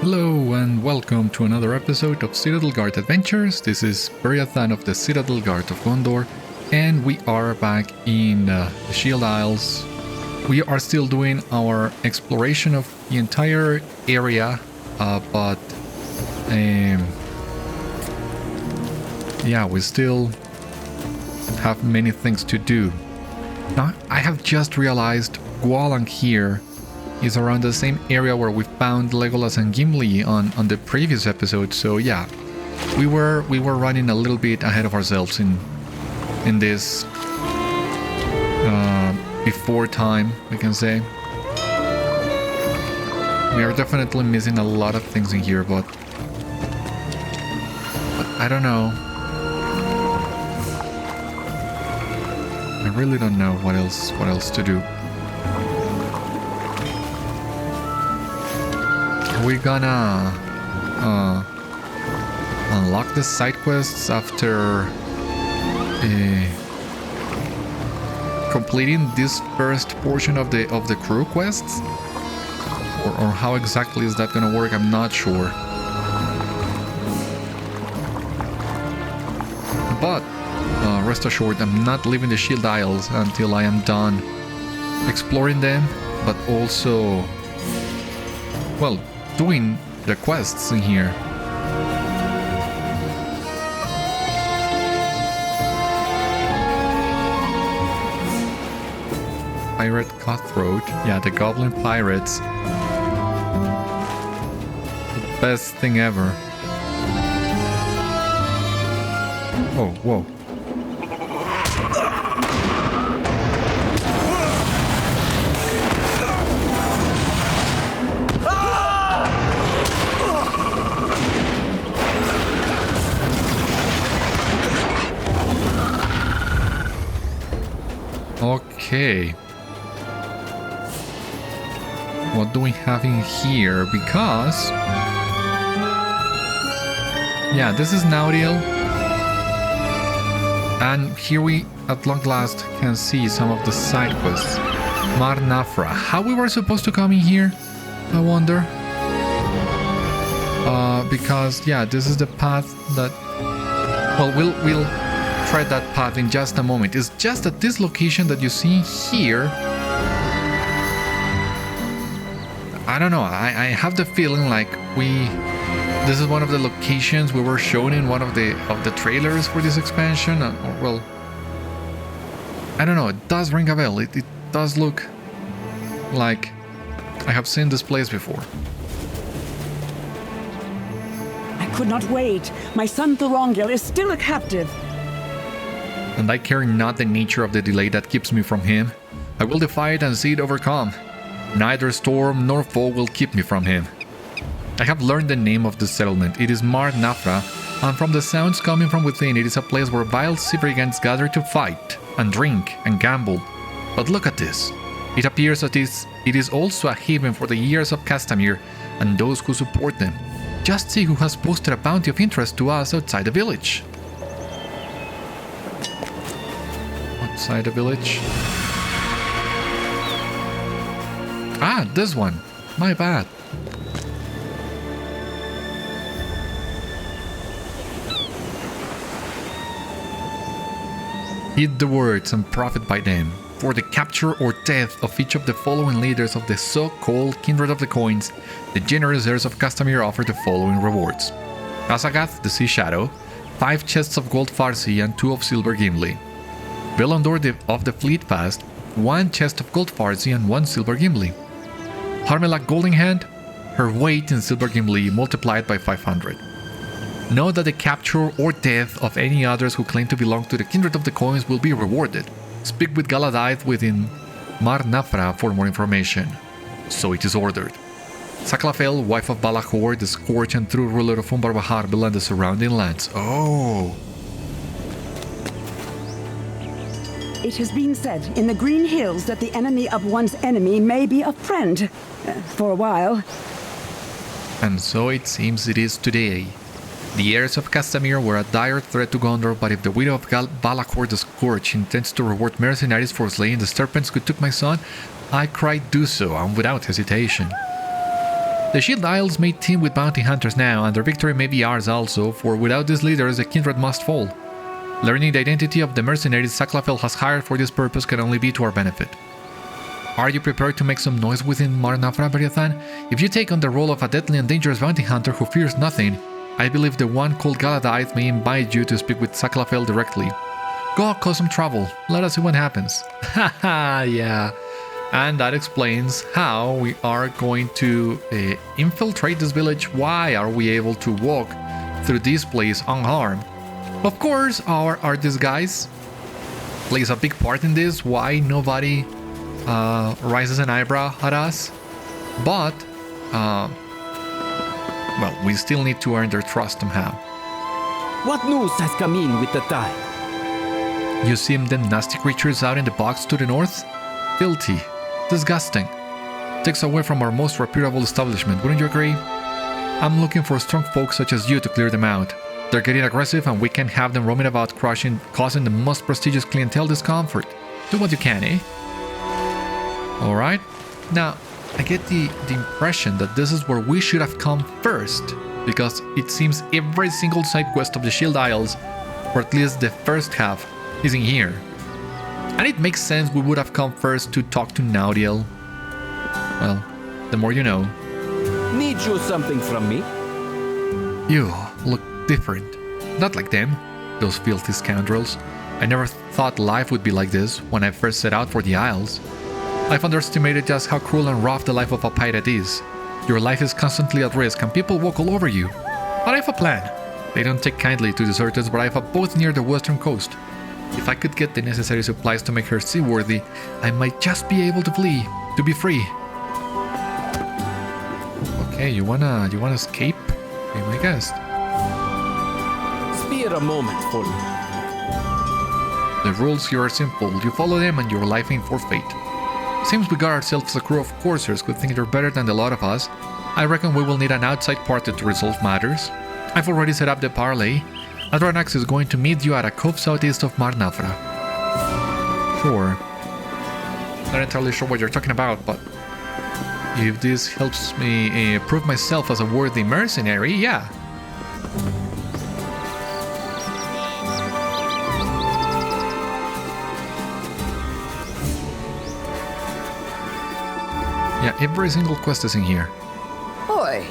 Hello and welcome to another episode of Citadel Guard Adventures. This is Beriathan of the Citadel Guard of Gondor, and we are back in the Shield Isles. We are still doing our exploration of the entire area, but we still have many things to do. Now, I have just realized Gwallang here is around the same area where we found Legolas and Gimli on the previous episode. So yeah, we were running a little bit ahead of ourselves in this before time, we can say. We are definitely missing a lot of things in here, but I don't know. I really don't know what else to do. We're gonna unlock the side quests after completing this first portion of the crew quests, or how exactly is that gonna work? I'm not sure. But rest assured, I'm not leaving the Shield Isles until I am done exploring them, but also, well, doing the quests in here. Pirate Cutthroat. Yeah, the Goblin Pirates. The best thing ever. Oh, whoa. Okay. What do we have in here? Because yeah, this is Nauriel, and here we at long last can see some of the side quests. Mâr Naphra. How we were supposed to come in here, I wonder. Because yeah, this is the path that, well, we'll try that path in just a moment. It's just at this location that you see here. I don't know. I have the feeling like this is one of the locations we were shown in one of the trailers for this expansion. Well, I don't know. It does ring a bell. It does look like I have seen this place before. I could not wait. My son Thorongil is still a captive. And I care not the nature of the delay that keeps me from him. I will defy it and see it overcome. Neither storm nor foe will keep me from him. I have learned the name of the settlement. It is Mâr Naphra, and from the sounds coming from within, it is a place where vile sea brigands gather to fight, and drink, and gamble. But look at this. It appears that it is also a haven for the heirs of Castamere, and those who support them. Just see who has posted a bounty of interest to us outside the village. Outside the village. Ah, this one. My bad. Heed the words and profit by them. For the capture or death of each of the following leaders of the so-called Kindred of the Coins, the generous heirs of Castamere offer the following rewards. Azagath the Sea-shadow, 5 chests of gold farsi and 2 of silver gimli. Belondor of the Fleet-fast, 1 chest of gold farsi and 1 silver gimli. Hármelak Golden-hand, her weight in silver gimli multiplied by 500. Know that the capture or death of any others who claim to belong to the Kindred of the Coins will be rewarded. Speak with Galadaith within Mâr Naphra for more information. So it is ordered. Saklaphêl, wife of Balakhôr, the Scorch and true ruler of Umbar and the surrounding lands. Oh! It has been said in the Green Hills that the enemy of one's enemy may be a friend. For a while. And so it seems it is today. The heirs of Castamere were a dire threat to Gondor, but if the widow of Balakhôr the Scorch intends to reward mercenaries for slaying the serpents who took my son, I cry do so, and without hesitation. The Shield Isles may team with bounty hunters now, and their victory may be ours also, for without these leaders the Kindred must fall. Learning the identity of the mercenaries Saklaphêl has hired for this purpose can only be to our benefit. Are you prepared to make some noise within Mâr Naphra, Beriathan? If you take on the role of a deadly and dangerous bounty hunter who fears nothing, I believe the one called Galadaith may invite you to speak with Saklaphêl directly. Go cause some trouble, let us see what happens. Haha, yeah. And that explains how we are going to infiltrate this village. Why are we able to walk through this place unharmed? Of course, our disguise plays a big part in this, why nobody raises an eyebrow at us. But, well, we still need to earn their trust somehow. What news has come in with the tide? You see them nasty creatures out in the box to the north? Filthy. Disgusting. Takes away from our most reputable establishment, wouldn't you agree? I'm looking for strong folks such as you to clear them out. They're getting aggressive and we can't have them roaming about causing the most prestigious clientele discomfort. Do what you can, eh? Alright. Now, I get the impression that this is where we should have come first, because it seems every single side quest of the Shield Isles, or at least the first half, is in here. And it makes sense we would have come first to talk to Nauriel. Well, the more you know. Need you something from me? You look different. Not like them, those filthy scoundrels. I never thought life would be like this when I first set out for the Isles. I've underestimated just how cruel and rough the life of a pirate is. Your life is constantly at risk and people walk all over you. But I have a plan. They don't take kindly to deserters, but I have a boat near the western coast. If I could get the necessary supplies to make her seaworthy, I might just be able to flee, to be free. Okay, you wanna escape? Be my guest. Spare a moment for me. The rules here are simple. You follow them and your life ain't forfeit. Seems we got ourselves a crew of coursers who think they're better than the lot of us. I reckon we will need an outside party to resolve matters. I've already set up the parley. Adranax is going to meet you at a cove southeast of Mâr Naphra. Sure. Not entirely sure what you're talking about, but if this helps me prove myself as a worthy mercenary, yeah. Yeah, every single quest is in here. Oi.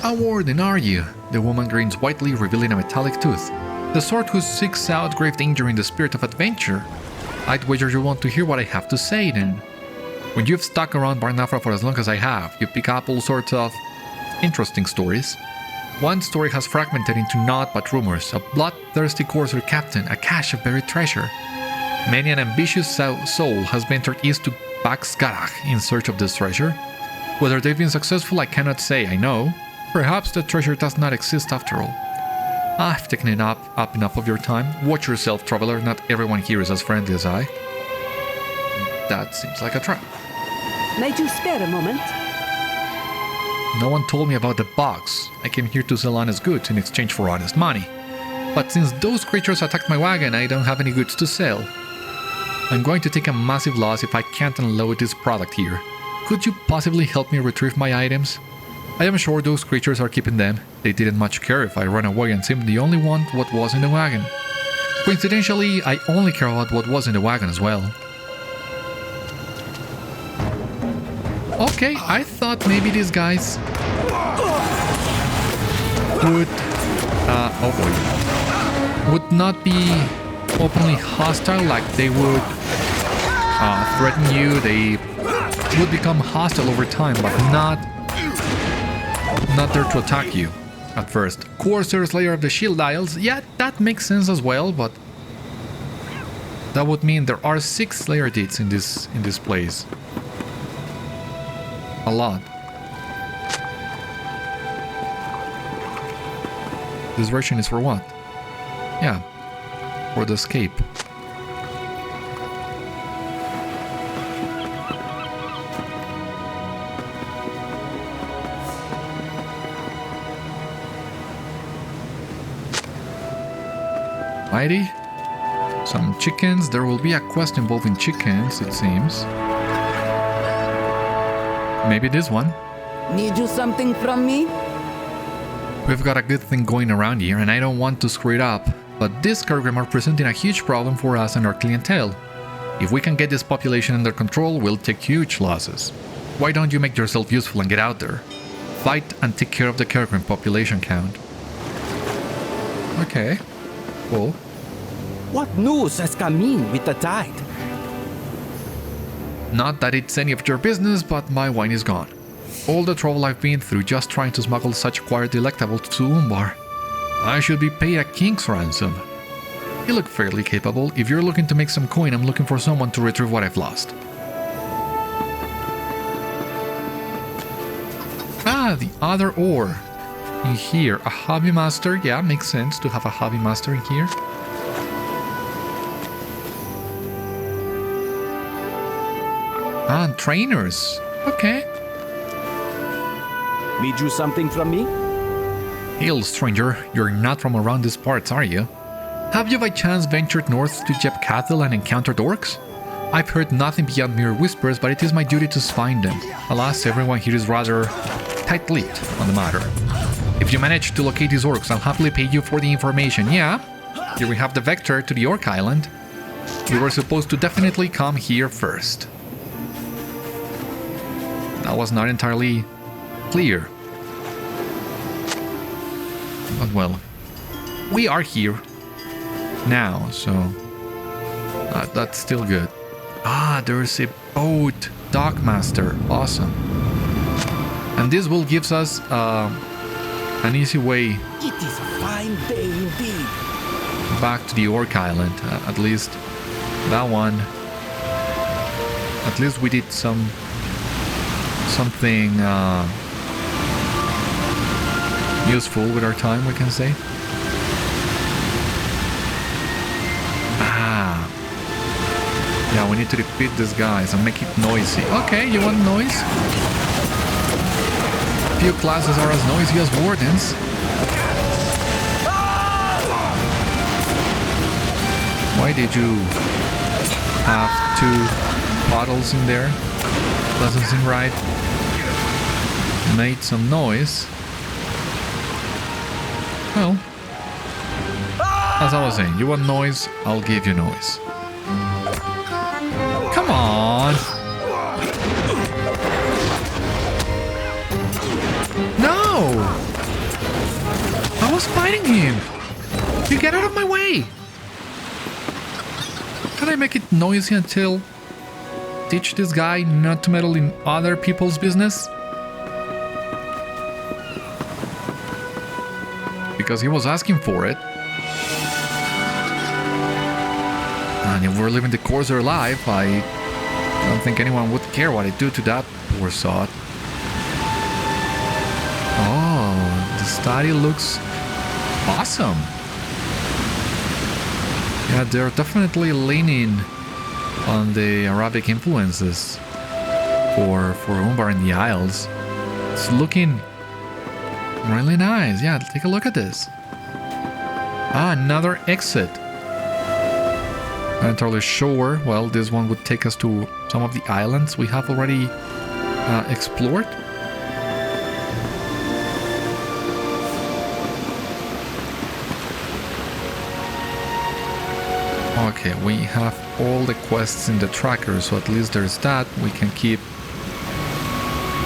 A warden, are you? The woman grins whitely, revealing a metallic tooth. The sort who seeks out grave danger in the spirit of adventure. I'd wager you want to hear what I have to say, then. When you've stuck around Mâr Naphra for as long as I have, you pick up all sorts of interesting stories. One story has fragmented into naught but rumors. A bloodthirsty courser captain, a cache of buried treasure. Many an ambitious soul has ventured east to Azagath in search of this treasure. Whether they've been successful I cannot say, I know. Perhaps the treasure does not exist after all. I've taken up enough of your time. Watch yourself, traveler. Not everyone here is as friendly as I. That seems like a trap. May you spare a moment? No one told me about the box. I came here to sell honest goods in exchange for honest money. But since those creatures attacked my wagon, I don't have any goods to sell. I'm going to take a massive loss if I can't unload this product here. Could you possibly help me retrieve my items? I am sure those creatures are keeping them. They didn't much care if I ran away and seemed the only one what was in the wagon. Coincidentally, I only care about what was in the wagon as well. Okay, I thought maybe these guys would not be openly hostile, like they would threaten you. They would become hostile over time, but not there to attack you at first. Courser, Slayer of the Shield Isles, yeah, that makes sense as well, but that would mean there are 6 Slayer deeds in this place. A lot. This version is for what? Yeah, for the escape. Mighty? Some chickens. There will be a quest involving chickens, it seems. Maybe this one. Need you something from me? We've got a good thing going around here, and I don't want to screw it up, but these Kergrim are presenting a huge problem for us and our clientele. If we can get this population under control, we'll take huge losses. Why don't you make yourself useful and get out there? Fight and take care of the Kergrim population count. Okay, cool. What news has come in with the tide? Not that it's any of your business, but my wine is gone. All the trouble I've been through just trying to smuggle such quiet delectables to Umbar. I should be paid a king's ransom. You look fairly capable. If you're looking to make some coin, I'm looking for someone to retrieve what I've lost. Ah, the other ore. In here, a hobby master. Yeah, makes sense to have a hobby master in here. Ah, and trainers. Okay. Need you something from me? Hail, stranger. You're not from around these parts, are you? Have you by chance ventured north to Jeb Khâtel and encountered orcs? I've heard nothing beyond mere whispers, but it is my duty to find them. Alas, everyone here is rather tight-lipped on the matter. If you manage to locate these orcs, I'll happily pay you for the information. Yeah, here we have the vector to the Orc Island. You were supposed to definitely come here first. That was not entirely clear. But well, we are here now, so that's still good. Ah, there's a boat dockmaster. Awesome. And this will gives us an easy way It is a fine day indeed. back to the Orc Island. At least that one. At least we did something useful with our time, we can say. Ah. Yeah, we need to defeat these guys and make it noisy. Okay, you want noise? Few classes are as noisy as wardens. Why did you have 2 bottles in there? Doesn't seem right. Made some noise. Well, as I was saying, you want noise, I'll give you noise. Come on! No! I was fighting him! You get out of my way! Can I make it noisy until teach this guy not to meddle in other people's business? Because he was asking for it. And if we're leaving the Corsair alive, I don't think anyone would care what I do to that poor sod. Oh, the study looks awesome. Yeah, they're definitely leaning on the Arabic influences for Umbar and the Isles. It's looking really nice. Yeah, take a look at this. Ah, another exit. Not entirely sure. Well, this one would take us to some of the islands we have already explored. Okay, we have all the quests in the tracker, so at least there's that. We can keep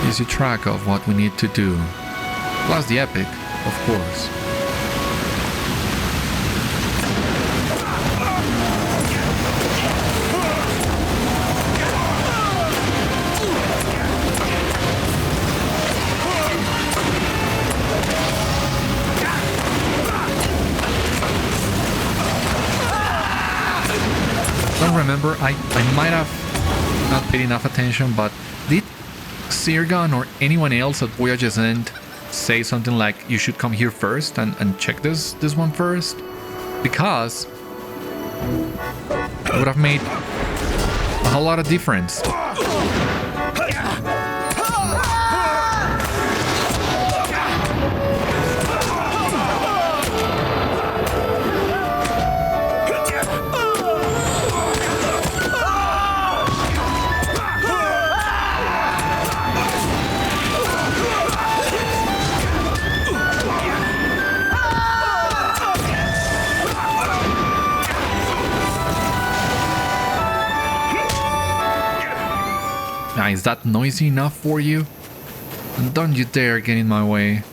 easy track of what we need to do. Plus the epic, of course. Don't remember, I might have not paid enough attention, but did Sirgan or anyone else at Voyage's End say something like you should come here first and check this one first? Because it would have made a whole lot of difference. Now, is that noisy enough for you? And don't you dare get in my way.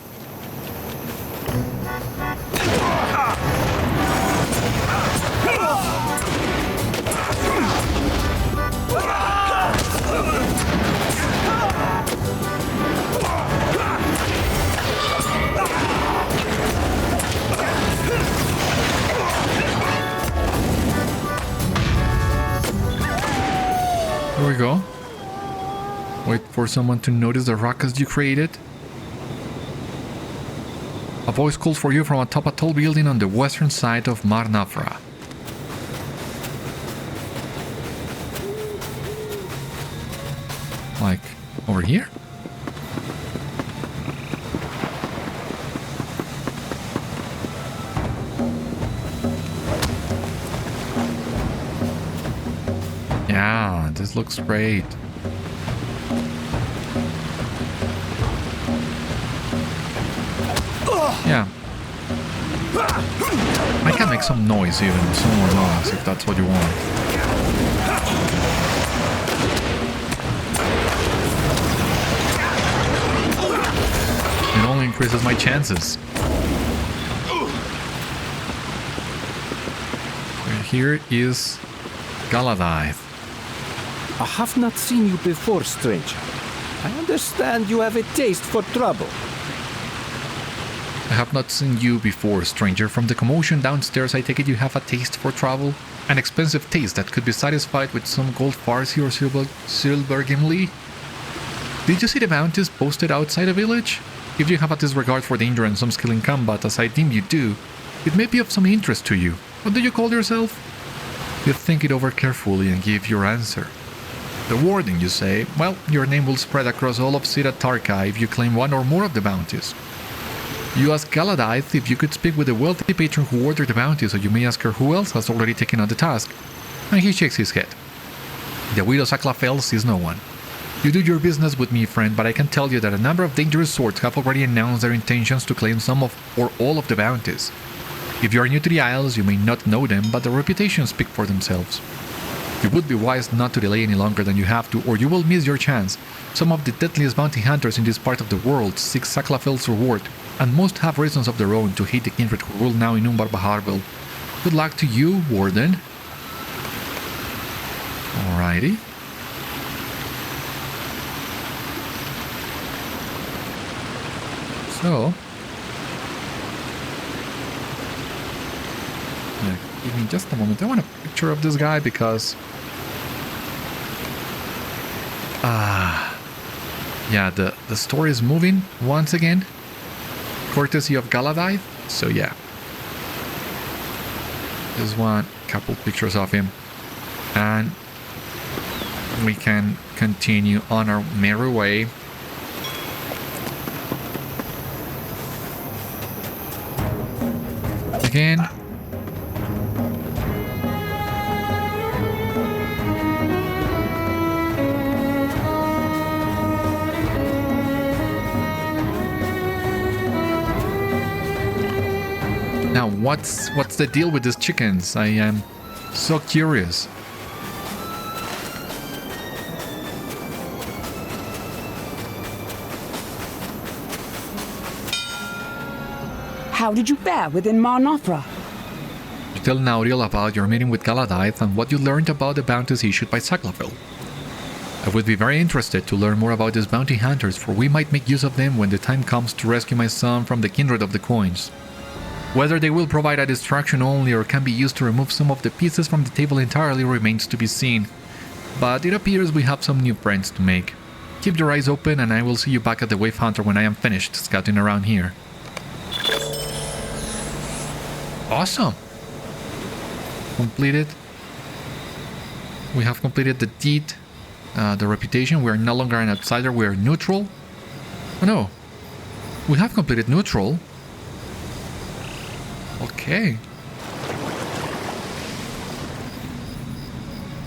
Here we go. Wait for someone to notice the ruckus you created. A voice calls for you from atop a tall building on the western side of Mâr Naphra. Like, over here? Yeah, this looks great. Yeah. I can make some noise even, some more noise if that's what you want. It only increases my chances. Here is Galadaith. I have not seen you before, stranger. I understand you have a taste for trouble. I have not seen you before, stranger. From the commotion downstairs, I take it you have a taste for travel? An expensive taste that could be satisfied with some gold farsi or silver gimli? Did you see the bounties posted outside the village? If you have a disregard for danger and some skill in combat, as I deem you do, it may be of some interest to you. What do you call yourself? You think it over carefully and give your answer. The Warden, you say? Well, your name will spread across all of Citadel if you claim one or more of the bounties. You ask Galadaith if you could speak with the wealthy patron who ordered the bounty, so you may ask her who else has already taken on the task. And he shakes his head. The widow Saklaphêl sees no one. You do your business with me, friend, but I can tell you that a number of dangerous swords have already announced their intentions to claim some of or all of the bounties. If you are new to the Isles, you may not know them, but their reputations speak for themselves. It would be wise not to delay any longer than you have to, or you will miss your chance. Some of the deadliest bounty hunters in this part of the world seek Saklaphêl's reward, and most have reasons of their own to hate the Kindred who rule now in Umbar. Good luck to you, Warden. Alrighty. So... yeah, give me just a moment. I want a picture of this guy because... yeah, the story is moving once again. Courtesy of Galadaith. So yeah. Just want a couple pictures of him. And we can continue on our merry way. Again. Now, what's the deal with these chickens? I am so curious. How did you fare within Mâr Naphra? You tell Nauriel about your meeting with Galadaith and what you learned about the bounties issued by Saklaphêl. I would be very interested to learn more about these bounty hunters, for we might make use of them when the time comes to rescue my son from the Kindred of the Coins. Whether they will provide a distraction only or can be used to remove some of the pieces from the table entirely remains to be seen. But it appears we have some new friends to make. Keep your eyes open and I will see you back at the Wave Hunter when I am finished scouting around here. Awesome! Completed. We have completed the deed, the reputation. We are no longer an outsider, we are neutral. Oh no, we have completed neutral. Okay.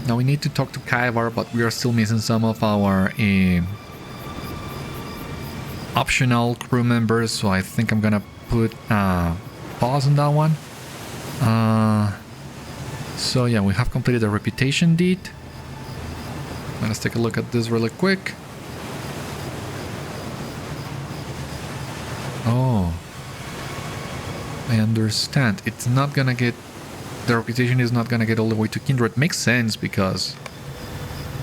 Now we need to talk to Kafagur, but we are still missing some of our optional crew members, so I think I'm gonna put pause on that one. So yeah, we have completed the reputation deed. Let's take a look at this really quick. Oh, I understand. It's not gonna get... The reputation is not gonna get all the way to Kindred. Makes sense because...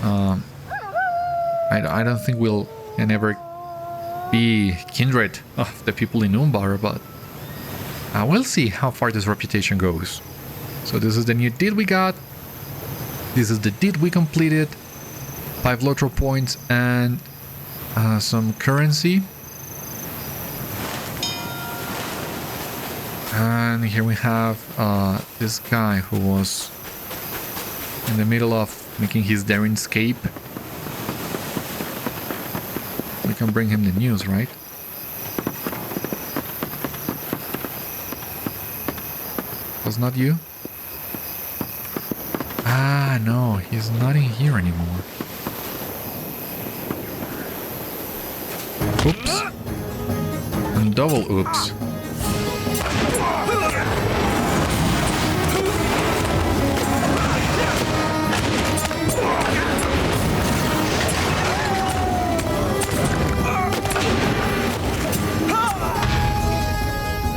I don't think we'll can ever be Kindred of the people in Umbar, but... we'll see how far this reputation goes. So this is the new deed we got. This is the deed we completed. 5 LOTRO points and some currency. And here we have this guy who was in the middle of making his daring escape. We can bring him the news, right? Was not you? Ah, no, he's not in here anymore. Oops. And double oops.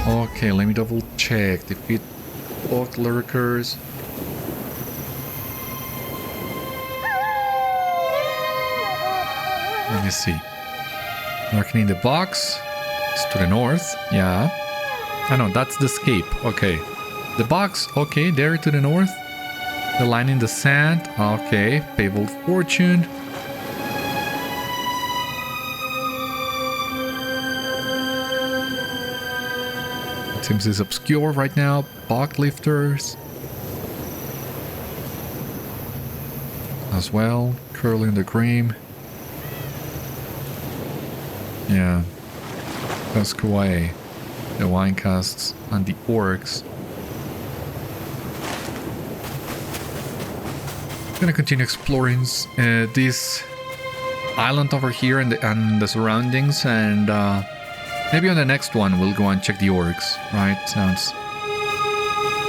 Okay, let me double check. Defeat both lurkers. Let me see. Lurking in the box. It's to the north. Yeah. I know, that's the escape. Okay. The box. Okay, there to the north. The line in the sand. Okay. Fabled Fortune. It seems it's obscure right now. Bog lifters. As well. Curling the cream. Yeah. Pasquale, the wine casks, and the Orcs. I'm gonna continue exploring this island over here and the surroundings, and maybe on the next one we'll go and check the Orcs, right? Sounds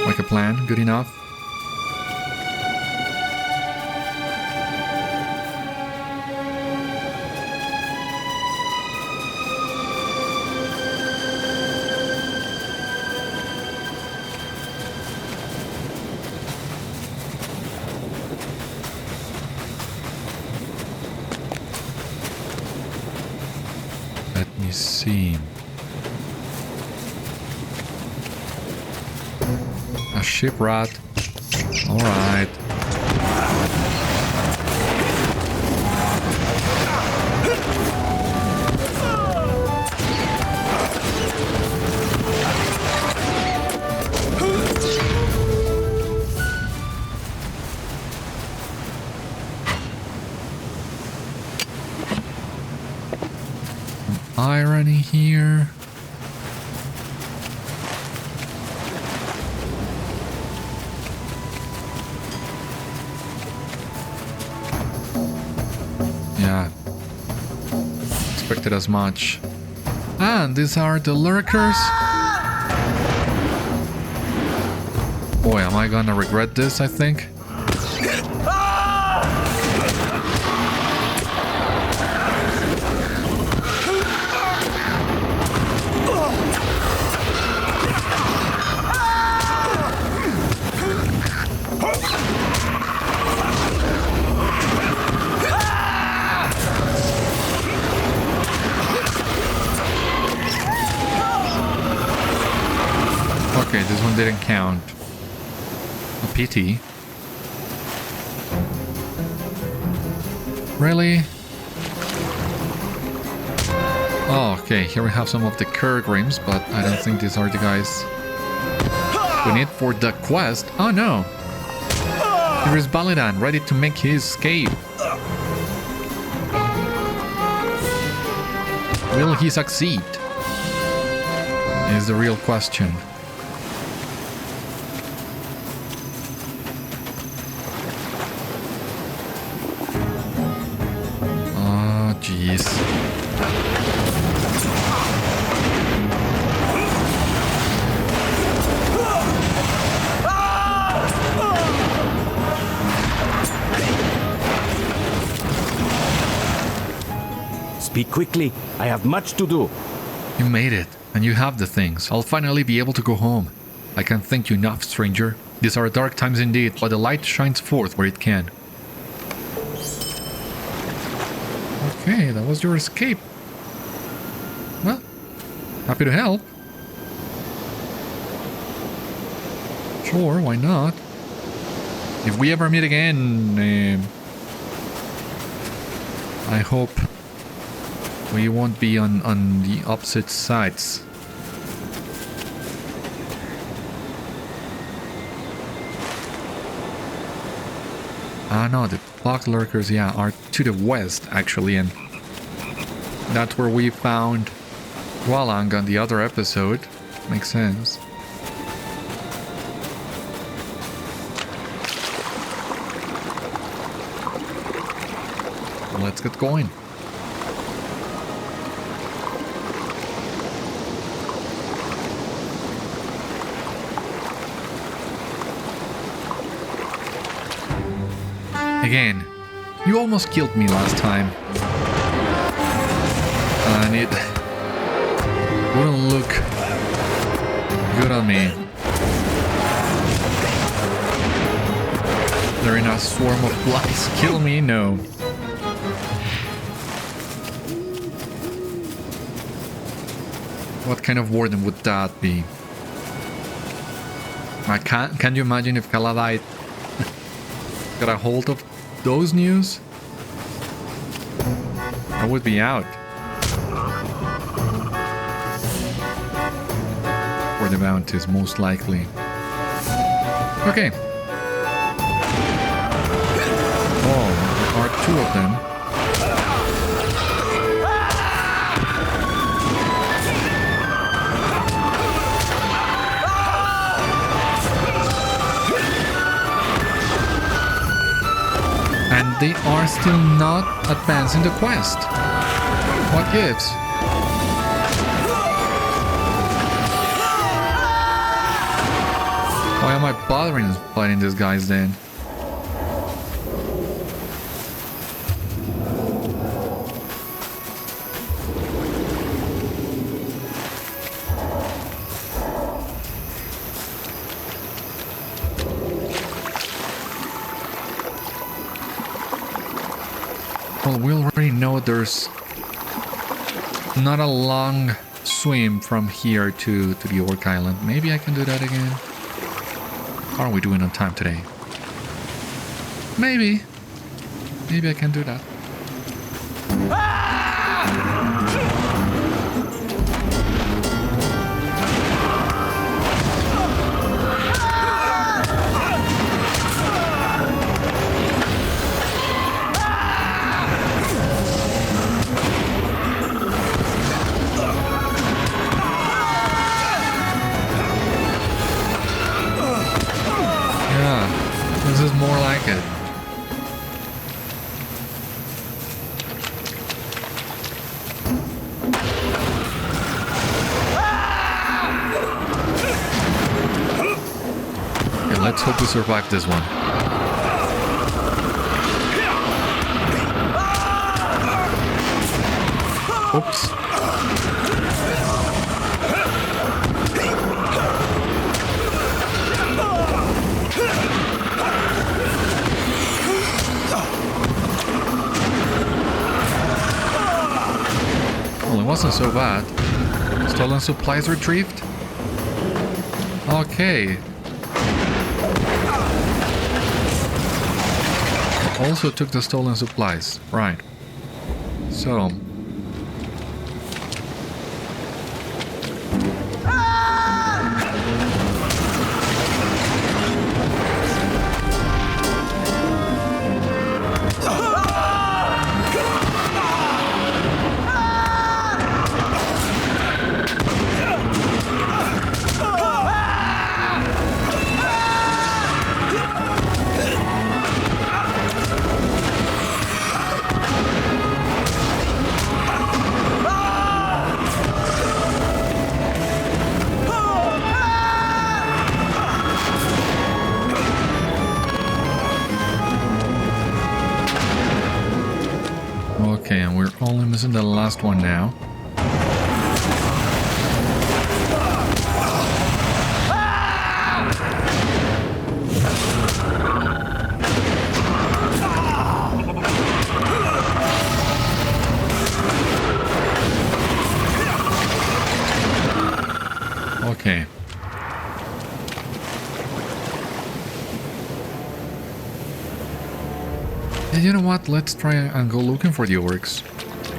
like a plan. Good enough. See. A ship rat. All right. Irony here. Yeah. Expected as much. And these are the lurkers. Boy, am I gonna regret this, I think. Okay, this one didn't count. A pity. Really? Oh, okay, here we have some of the Kurgrims, but I don't think these are the guys we need for the quest. Oh no! Here is Beriathan, ready to make his escape. Will he succeed? Is the real question. Oh, jeez. Speak quickly. I have much to do. You made it, and you have the things. I'll finally be able to go home. I can't thank you enough, stranger. These are dark times indeed, but the light shines forth where it can. Okay, that was your escape. Well, happy to help. Sure, why not? If we ever meet again, I hope we won't be on the opposite sides. Ah no, the Bog Lurkers, yeah, are to the west actually, and that's where we found Walang on the other episode. Makes sense. Let's get going. Again, you almost killed me last time. And it wouldn't look good on me. They're in a swarm of flies. Kill me? No. What kind of warden would that be? Can you imagine if Galadaith got a hold of those news? I would be out. For the bounties, most likely. Okay. Oh, there are two of them. And they are still not advancing the quest. What gives? Why am I bothering fighting these guys then? Well, we already know there's not a long swim from here to the Orc Island. Maybe I can do that again. How are we doing on time today? Maybe I can do that. This is more like it. Okay, let's hope we survive this one. Oops. Well, it wasn't so bad. Stolen supplies retrieved? Okay. Also took the stolen supplies. Right. So... Okay, and we're only missing the last one now. Okay. And you know what? Let's try and go looking for the Orcs.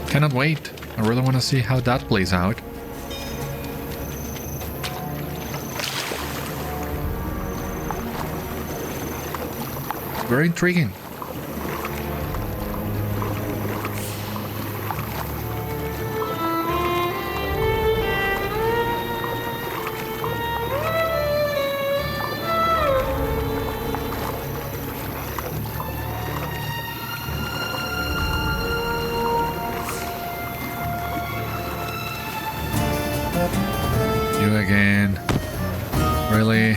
Cannot wait. I really want to see how that plays out. Very intriguing. You again. Really?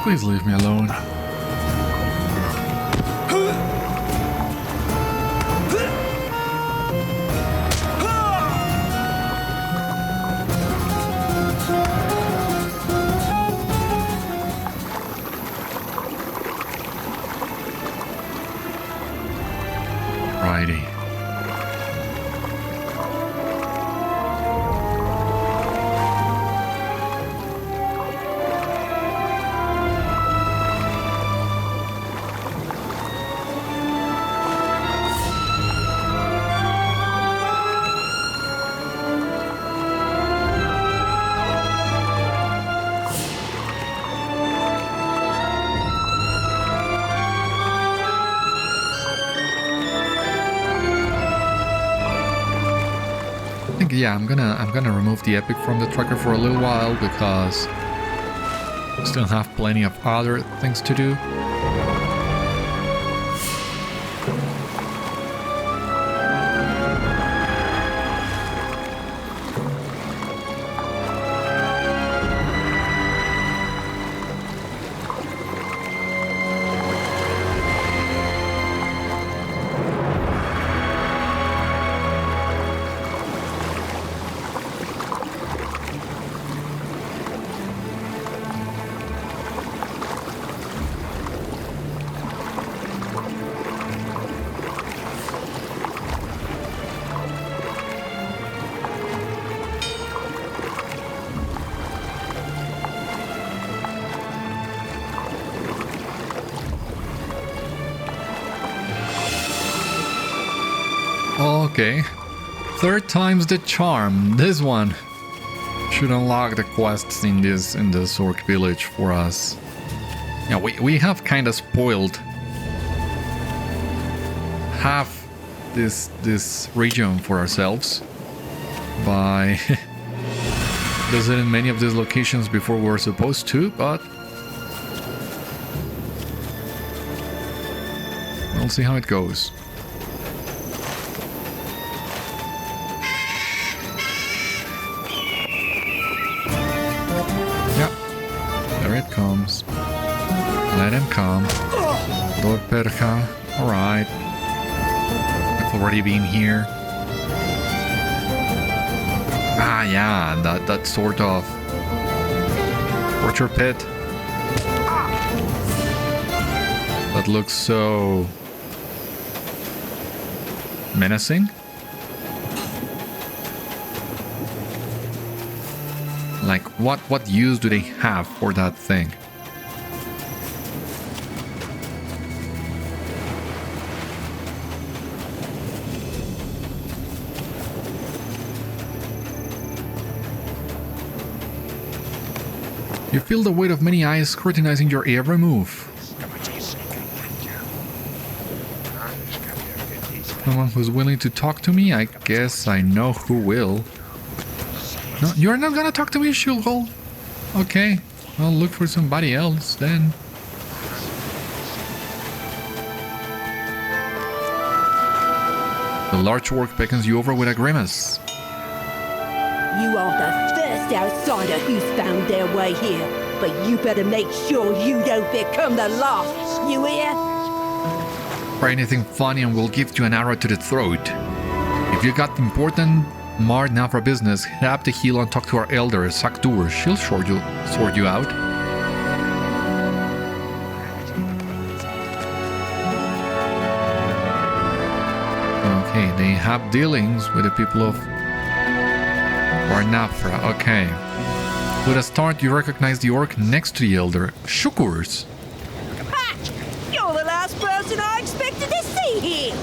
Please leave me alone. Righty. Yeah, I'm gonna remove the epic from the tracker for a little while because we still have plenty of other things to do. Okay, third time's the charm. This one should unlock the quests in this Orc village for us. Yeah, we have kind of spoiled half this region for ourselves by visiting many of these locations before we were supposed to, but we'll see how it goes. Comes. Let him come. Lord Percha. Alright. I've already been here. Ah, yeah, that sort of torture pit. That looks so menacing. Like, what use do they have for that thing? You feel the weight of many eyes scrutinizing your every move. Someone who's willing to talk to me? I guess I know who will. No, you're not gonna talk to me, Shulgolb? Okay, I'll look for somebody else then. The large orc beckons you over with a grimace. You are the first outsider who's found their way here, but you better make sure you don't become the last, you hear? Try anything funny and we'll give you an arrow to the throat. If you got important Mâr Naphra business, head up the hill and talk to our elder, Kafagur. She'll sort you out. Okay, they have dealings with the people of Mâr Naphra. Okay. With a start, you recognize the orc next to the elder, Shúkurz. Ha! You're the last person I expected to see here!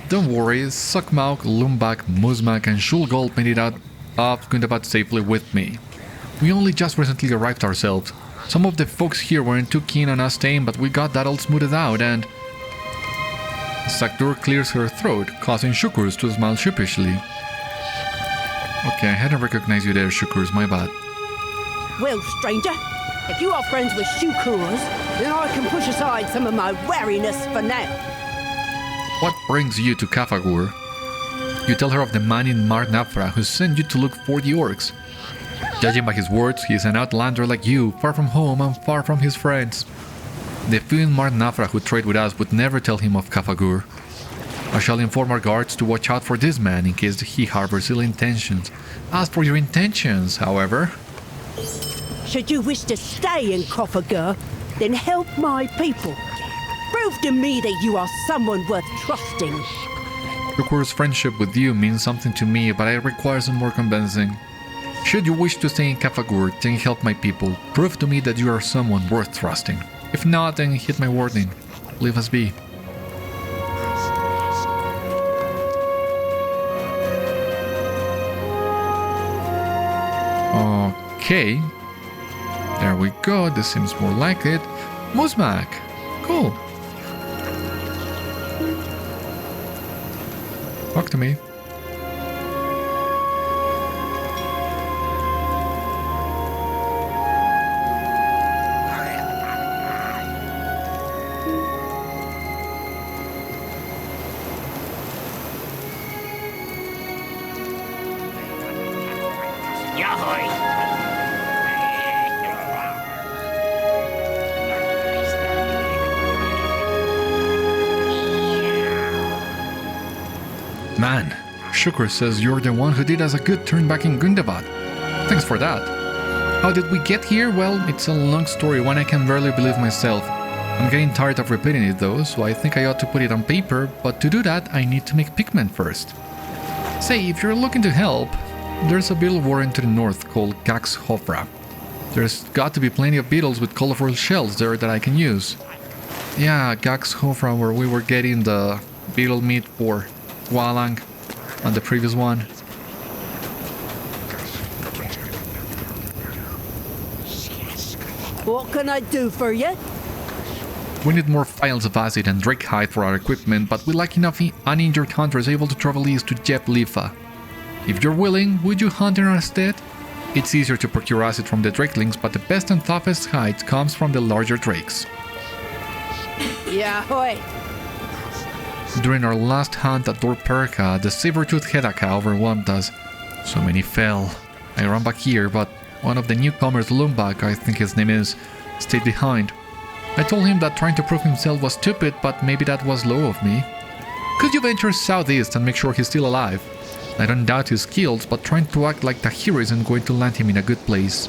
Don't worry, Zogmauk, Umbar, Muzmák and Shulgolb made it out of Gundabad safely with me. We only just recently arrived ourselves. Some of the folks here weren't too keen on us staying, but we got that all smoothed out and... Kafagur clears her throat, causing Shúkurz to smile sheepishly. Okay, I hadn't recognized you there, Shúkurz, my bad. Well, stranger, if you are friends with Shúkurz, then I can push aside some of my wariness for now. What brings you to Kafagur? You tell her of the man in Mâr Naphra who sent you to look for the orcs. Judging by his words, he is an outlander like you, far from home and far from his friends. The few in Mâr Naphra who trade with us would never tell him of Kafagur. I shall inform our guards to watch out for this man in case he harbors ill intentions. As for your intentions, however... Should you wish to stay in Kafagur, then help my people. Prove to me that you are someone worth trusting. Shúkurz's friendship with you means something to me, but I require some more convincing. Should you wish to stay in Kafagur, then help my people. Prove to me that you are someone worth trusting. If not, then hit my warning. Leave us be. Okay. There we go. This seems more like it. Muzmák. Cool. Talk to me. Man, Shúkurz says you're the one who did us a good turn back in Gundabad. Thanks for that. How did we get here? Well, it's a long story, one I can barely believe myself. I'm getting tired of repeating it though, so I think I ought to put it on paper, but to do that I need to make pigment first. Say, if you're looking to help, there's a beetle warren to the north called Mâr Naphra. There's got to be plenty of beetles with colorful shells there that I can use. Yeah, Mâr Naphra, where we were getting the beetle meat for Walang on the previous one. What can I do for you? We need more files of acid and drake hide for our equipment, but we lack enough uninjured hunters able to travel east to Jeb Khâtel. If you're willing, would you hunt in our stead? It's easier to procure acid from the drakelings, but the best and toughest hide comes from the larger drakes. Yeah, hoy. During our last hunt at Dorperka, the saber-toothed Hedaka overwhelmed us. So many fell. I ran back here, but one of the newcomers, Umbar, I think his name is, stayed behind. I told him that trying to prove himself was stupid, but maybe that was low of me. Could you venture southeast and make sure he's still alive? I don't doubt his skills, but trying to act like the hero isn't going to land him in a good place.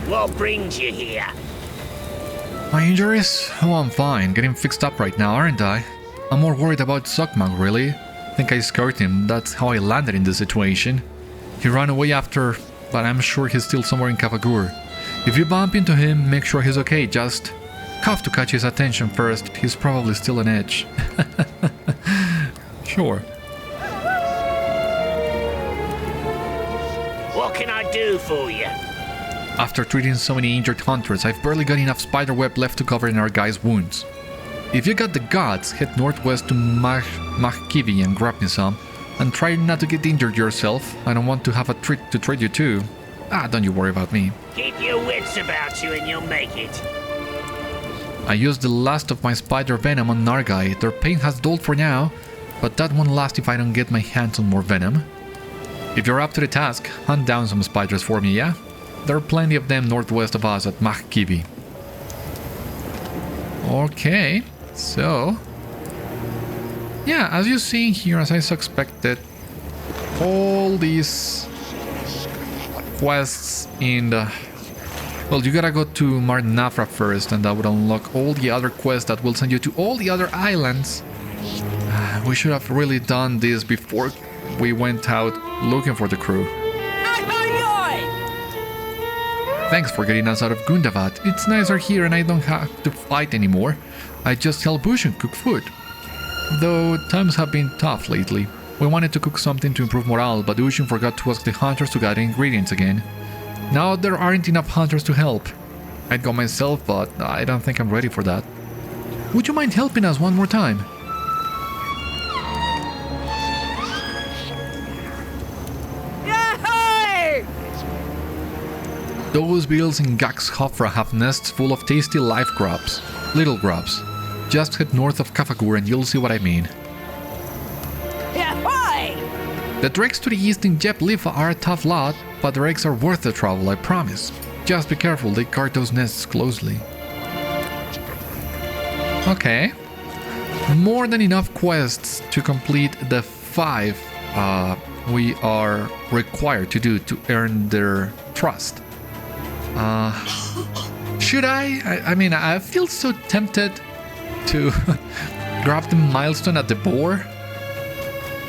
What brings you here? My injuries? Oh, I'm fine. Getting fixed up right now, aren't I? I'm more worried about Zogmauk, really. Think I scared him. That's how I landed in this situation. He ran away after, but I'm sure he's still somewhere in Kafagur. If you bump into him, make sure he's okay. Just cough to catch his attention first. He's probably still on edge. Sure. What can I do for you? After treating so many injured hunters, I've barely got enough spiderweb left to cover in our guys' wounds. If you got the guts, head northwest to Machkivi and grab me some. And try not to get injured yourself. I don't want to have a treat to trade you to. Don't you worry about me. Keep your wits about you and you'll make it. I used the last of my spider venom on Nargai. Their pain has dulled for now, but that won't last if I don't get my hands on more venom. If you're up to the task, hunt down some spiders for me, yeah? There are plenty of them northwest of us at Machkivi. Okay, so... yeah, as you see here, as I suspected, all these quests in the... well, you gotta go to Mâr Naphra first, and that would unlock all the other quests that will send you to all the other islands. We should have really done this before we went out looking for the crew. Thanks for getting us out of Gundabad. It's nicer here and I don't have to fight anymore. I just help Bush and cook food. Though times have been tough lately. We wanted to cook something to improve morale, but Ushin forgot to ask the hunters to gather ingredients again. Now there aren't enough hunters to help. I'd go myself, but I don't think I'm ready for that. Would you mind helping us one more time? Those beetles in Gaxhofra have nests full of tasty live grubs. Little grubs. Just head north of Kafagur and you'll see what I mean. The drakes to the east in Jeb Khâtel are a tough lot, but the eggs are worth the trouble, I promise. Just be careful, they guard those nests closely. Okay. More than enough quests to complete the 5 we are required to do to earn their trust. Should I mean, I feel so tempted to grab the milestone at the boar.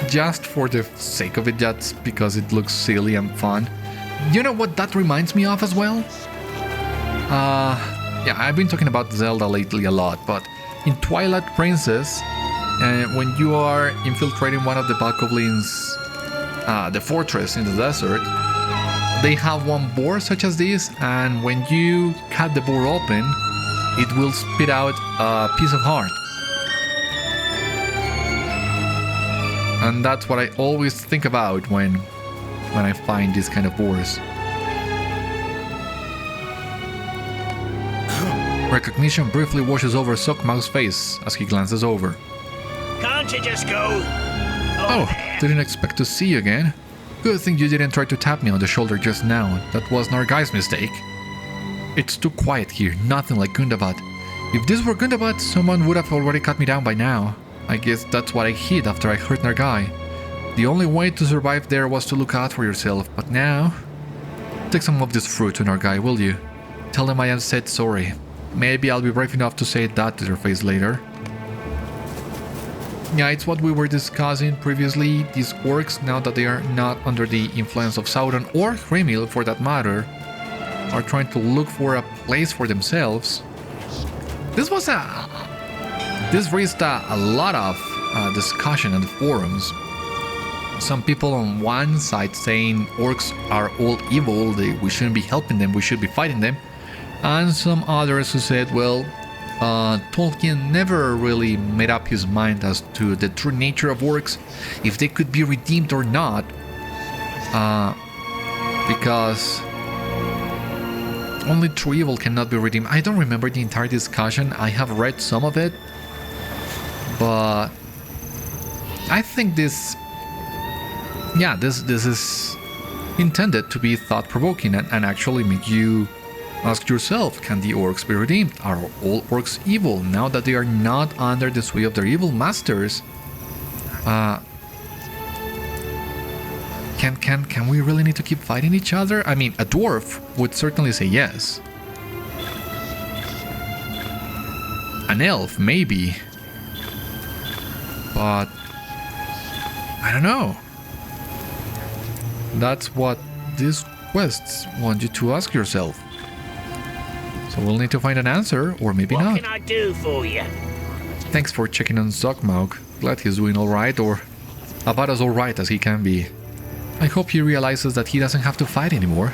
Just for the sake of it, just because it looks silly and fun. You know what that reminds me of as well? Yeah, I've been talking about Zelda lately a lot, but in Twilight Princess, when you are infiltrating one of the Bokoblins, the fortress in the desert, they have one boar such as this, and when you cut the boar open, it will spit out a piece of heart. And that's what I always think about when I find these kind of boars. Recognition briefly washes over Zogmauk's face as he glances over. Can't you just go? Oh, didn't expect to see you again. Good thing you didn't try to tap me on the shoulder just now. That was Nargai's mistake. It's too quiet here, nothing like Gundabad. If this were Gundabad, someone would have already cut me down by now. I guess that's what I hid after I hurt Nargai. The only way to survive there was to look out for yourself, but now... Take some of this fruit to Nargai, will you? Tell them I have said sorry. Maybe I'll be brave enough to say that to their face later. Yeah, it's what we were discussing previously. These orcs, now that they are not under the influence of Sauron or Hrimil for that matter, are trying to look for a place for themselves. This raised a lot of discussion in the forums. Some people on one side saying orcs are all evil, we shouldn't be helping them, we should be fighting them. And some others who said, well, Tolkien never really made up his mind as to the true nature of orcs, if they could be redeemed or not, because only true evil cannot be redeemed. I don't remember the entire discussion. I have read some of it, but I think this is intended to be thought-provoking and actually make you ask yourself, can the orcs be redeemed? Are all orcs evil now that they are not under the sway of their evil masters? Can we really need to keep fighting each other? I mean, a dwarf would certainly say yes. An elf, maybe. But I don't know. That's what these quests want you to ask yourself. So we'll need to find an answer, or maybe not. What can I do for you? Thanks for checking on Zogmauk. Glad he's doing alright, or about as alright as he can be. I hope he realizes that he doesn't have to fight anymore.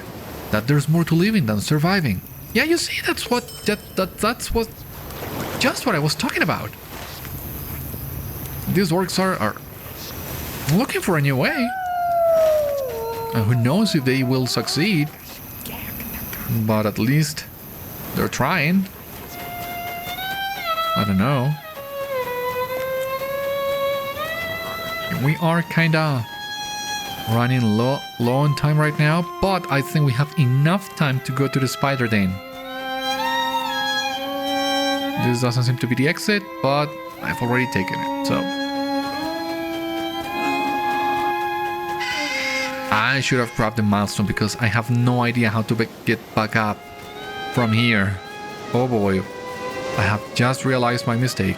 That there's more to living than surviving. Yeah, you see, that's what just what I was talking about. These orcs are looking for a new way. And who knows if they will succeed. But at least they're trying. I don't know. We are kinda running low on time right now, but I think we have enough time to go to the Spider Den. This doesn't seem to be the exit, but I've already taken it, so... I should have grabbed the milestone because I have no idea how to get back up from here. Oh boy, I have just realized my mistake.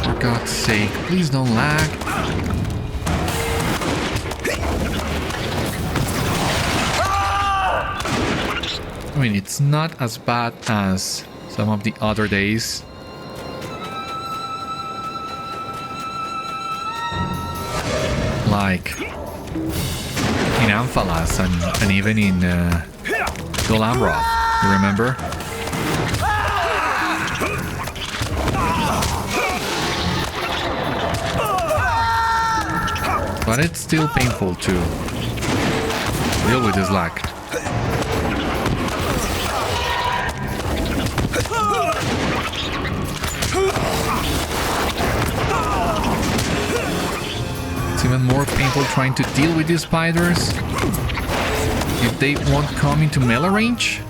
For God's sake, please don't lag. I mean, it's not as bad as some of the other days. Like in Amphalas and even in Golambroth, you remember? But it's still painful to deal with this lag. It's even more painful trying to deal with these spiders. If they won't come into melee range?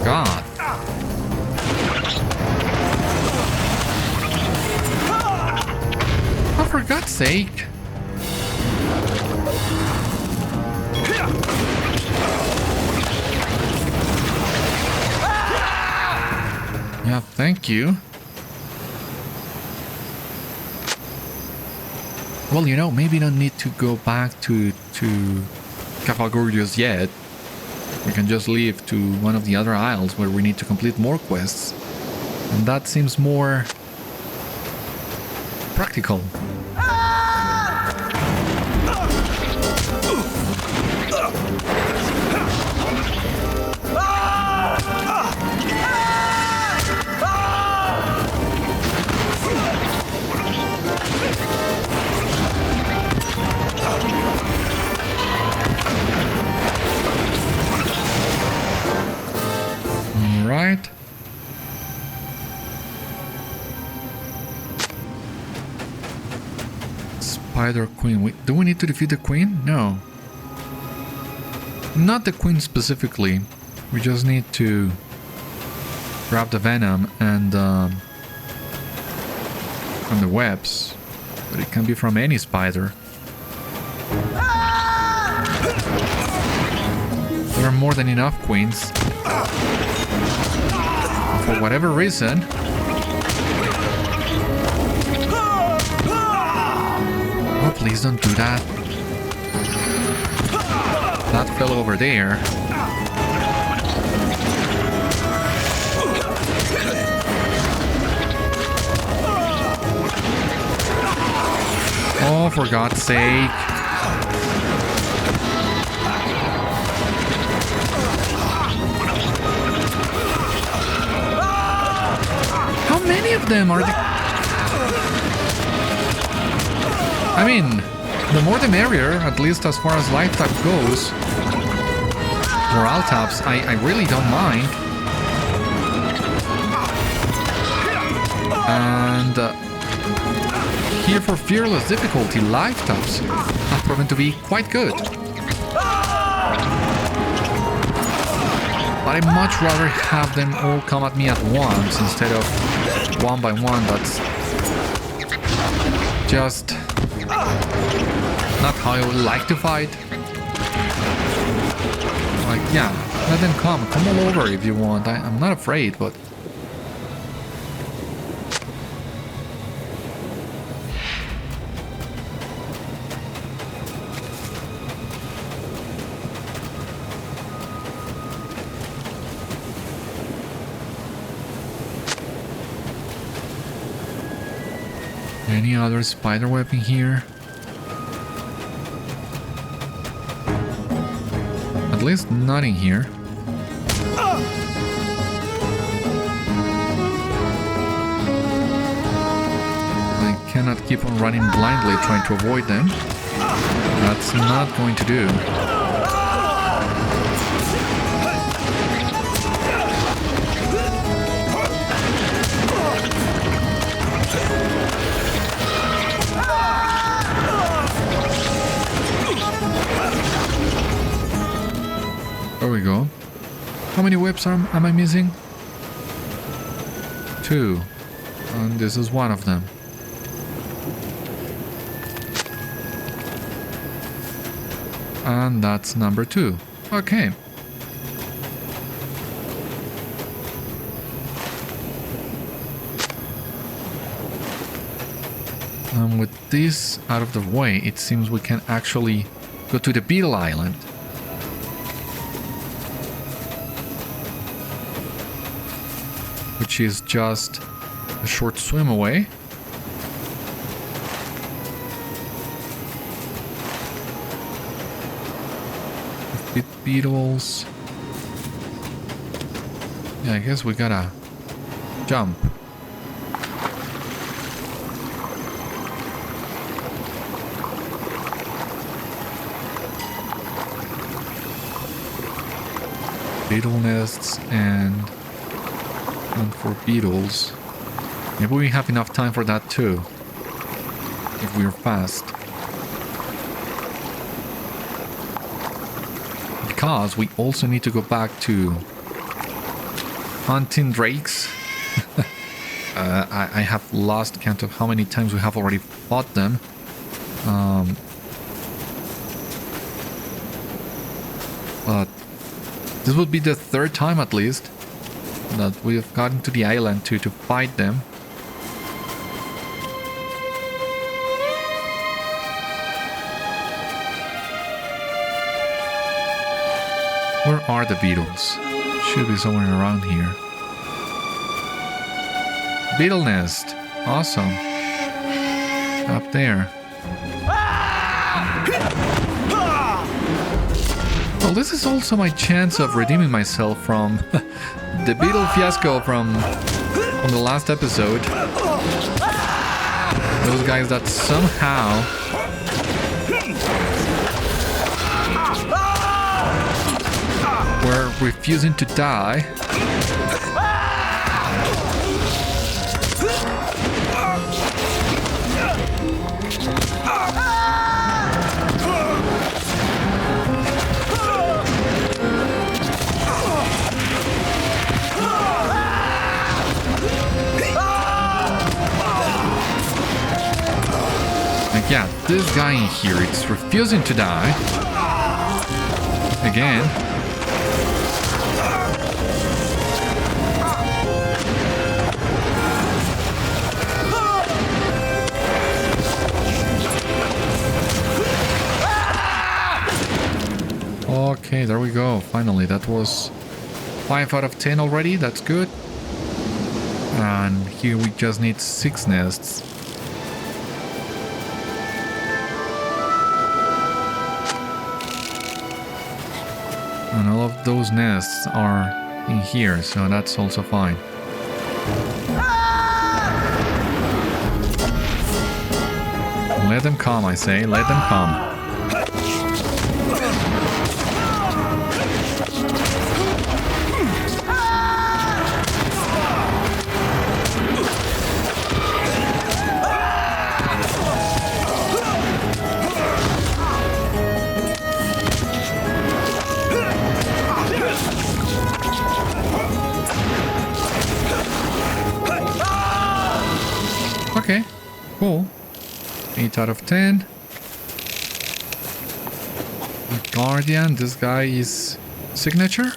God. Oh, for God's sake. Yeah, thank you. Well, you know, maybe don't need to go back to Kafagur just yet. We can just leave to one of the other isles where we need to complete more quests. And that seems more practical. Right. Spider Queen. Do we need to defeat the Queen? No. Not the Queen specifically. We just need to grab the venom and the webs. But it can be from any spider. There are more than enough queens. For whatever reason. Oh, please don't do that. That fell over there. Oh, for God's sake. How many of them are there? I mean, the more the merrier, at least as far as life tap goes. Morale taps, I really don't mind. And here for fearless difficulty, life taps have proven to be quite good. But I'd much rather have them all come at me at once instead of one by one. That's just not how I would like to fight. Like, yeah, let them come all over if you want. I'm not afraid, but... Any other spider web in here? At least not in here. I cannot keep on running blindly trying to avoid them. That's not going to do. There we go. How many webs am I missing? 2. And this is one of them. And that's number 2. Okay. And with this out of the way, it seems we can actually go to the Beetle Island. Which is just a short swim away. Bit beetles. Yeah, I guess we gotta jump. Beetle nests and for beetles. Maybe we have enough time for that too, if we're fast. Because we also need to go back to hunting drakes. I have lost count of how many times we have already fought them. But this would be the 3rd time at least that we have gotten to the island to fight them. Where are the beetles? Should be somewhere around here. Beetle nest. Awesome. Up there. Well, this is also my chance of redeeming myself from the beetle fiasco from the last episode. Those guys that somehow were refusing to die. Like, yeah, this guy in here, it's refusing to die. Again. Okay, there we go. Finally, that was 5 out of 10 already. That's good. And here we just need 6 nests. And all of those nests are in here, so that's also fine. Let them come, I say. Let them come. Okay, cool. 8 out of 10. The Guardian, this guy is signature?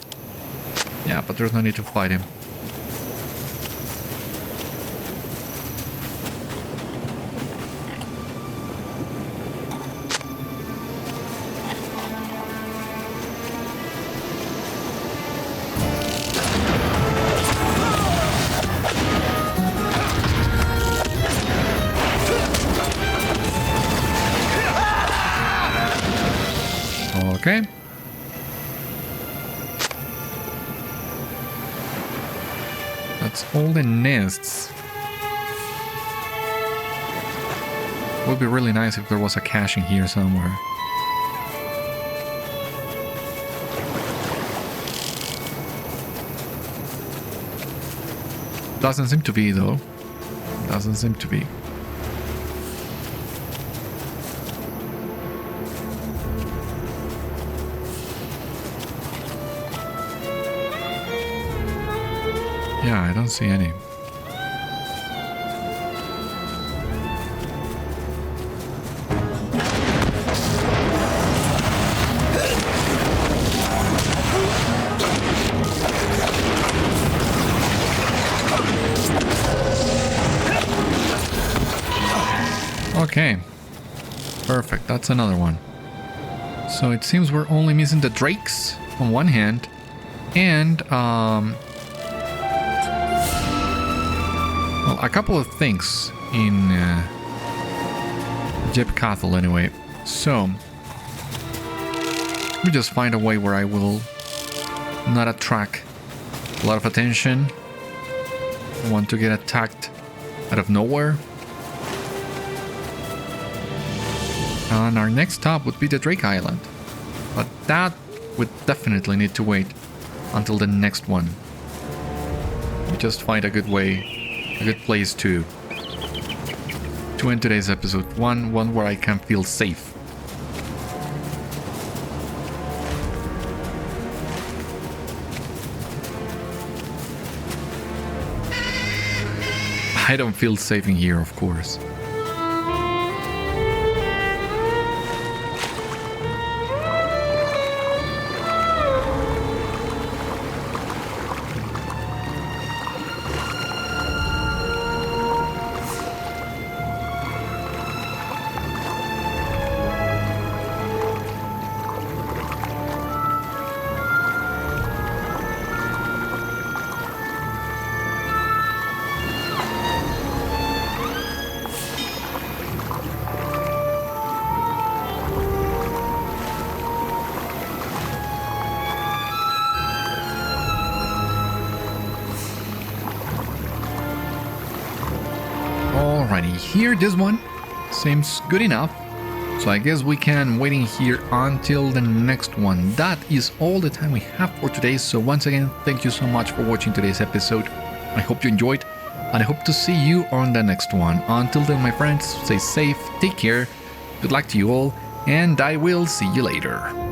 Yeah, but there's no need to fight him. Okay. That's all the nests. Would be really nice if there was a cache in here somewhere. Doesn't seem to be though. Doesn't seem to be. Yeah, I don't see any. Okay, perfect, that's another one. So it seems we're only missing the drakes on one hand, and well, a couple of things in Jeb Khâtel anyway. So let me just find a way where I will not attract a lot of attention. I want to get attacked out of nowhere. And our next stop would be the Drake Island, but that would definitely need to wait until the next one. We just find a good way, a good place to end today's episode. One where I can feel safe. I don't feel safe in here, of course. Alrighty, here this one seems good enough. So I guess we can wait in here until the next one. That is all the time we have for today. So once again, thank you so much for watching today's episode. I hope you enjoyed, and I hope to see you on the next one. Until then, my friends, stay safe, take care, good luck to you all, and I will see you later.